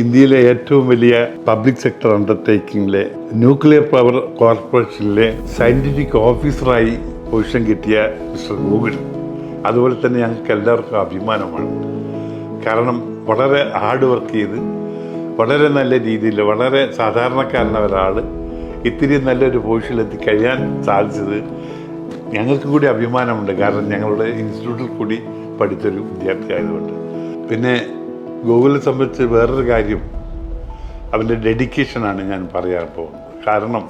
ഇന്ത്യയിലെ ഏറ്റവും വലിയ പബ്ലിക് സെക്ടർ അണ്ടർടേക്കിങ്ങിലെ ന്യൂക്ലിയർ പവർ കോർപ്പറേഷനിലെ സയന്റിഫിക് ഓഫീസറായി പൊസിഷൻ കിട്ടിയ മിസ്റ്റർ ഗൂഗിൾ. അതുപോലെ തന്നെ ഞങ്ങൾക്ക് എല്ലാവർക്കും അഭിമാനമാണ്. കാരണം വളരെ ഹാർഡ് വർക്ക് ചെയ്ത് വളരെ നല്ല രീതിയിൽ വളരെ സാധാരണക്കാരനായ ഒരാൾ ഇത്തിരി നല്ലൊരു പൊസിഷനിലെത്തി കഴിയാൻ സാധിച്ചത് ഞങ്ങൾക്കും കൂടി അഭിമാനമുണ്ട്. കാരണം ഞങ്ങളുടെ ഇൻസ്റ്റിറ്റ്യൂട്ടിൽ കൂടി പഠിച്ചൊരു വിദ്യാർത്ഥി ആയതുകൊണ്ട്. പിന്നെ ഗൂഗിളിനെ സംബന്ധിച്ച് വേറൊരു കാര്യം, അവൻ്റെ ഡെഡിക്കേഷനാണ് ഞാൻ പറയാൻ പോകുന്നത്. കാരണം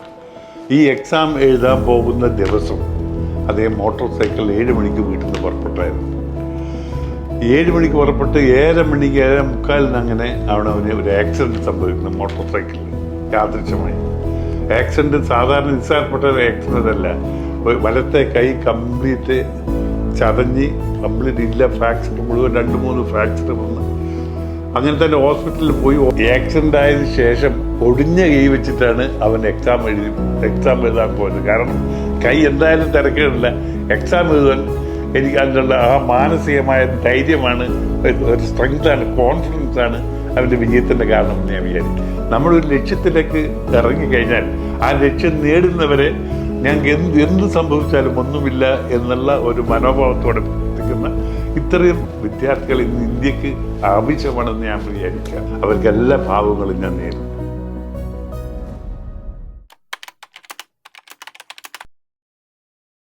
ഈ എക്സാം എഴുതാൻ പോകുന്ന ദിവസം അദ്ദേഹം മോട്ടോർ സൈക്കിൾ 7 മണിക്ക് വീട്ടിൽ നിന്ന് പുറപ്പെട്ടായിരുന്നു. 7 മണിക്ക് പുറപ്പെട്ട് 7 മണിക്ക് 7:45 അങ്ങനെ അവന് ഒരു ആക്സിഡൻറ്റ് സംഭവിക്കുന്നു. മോട്ടോർ സൈക്കിളിൽ യാദൃച്ഛമായി ആക്സിഡൻറ്റ് സാധാരണ നിസ്സാരപ്പെട്ട ഒരു ആക്സിഡൻ്റ് അല്ല. വലത്തെ കൈ കംപ്ലീറ്റ് ചതഞ്ഞ് കംപ്ലീറ്റ് ഇല്ല, ഫ്രാക്ചർ മുഴുവൻ 2-3 ഫ്രാക്ചർ വന്ന് അങ്ങനെ തന്നെ ഹോസ്പിറ്റലിൽ പോയി. ആക്സിഡൻ്റ് ആയതിനു ശേഷം ഒടിഞ്ഞ കൈ വെച്ചിട്ടാണ് അവൻ എക്സാം എഴുതാൻ പോയത്. കാരണം കൈ എന്തായാലും തിരക്കേടില്ല, എക്സാം എഴുതാൻ എനിക്ക് അതിനുള്ള ആ മാനസികമായ ധൈര്യമാണ്, ഒരു സ്ട്രെങ്താണ്, കോൺഫിഡൻസാണ് അവൻ്റെ വിജയത്തിൻ്റെ കാരണം എന്ന് ഞാൻ വിചാരിക്കും. നമ്മളൊരു ലക്ഷ്യത്തിലേക്ക് ഇറങ്ങിക്കഴിഞ്ഞാൽ ആ ലക്ഷ്യം നേടുന്നവരെ ഞങ്ങൾക്ക് എന്ത് സംഭവിച്ചാലും ഒന്നുമില്ല എന്നുള്ള ഒരു മനോഭാവത്തോടെ പ്രവർത്തിക്കുന്ന ഇത്രയും വിദ്യാർത്ഥികൾ ഇന്ന് ഇന്ത്യക്ക് ആവശ്യമാണെന്ന് ഞാൻ വിചാരിക്കുക. അവർക്ക് എല്ലാ ഭാവങ്ങളും ഞാൻ നേരിടും.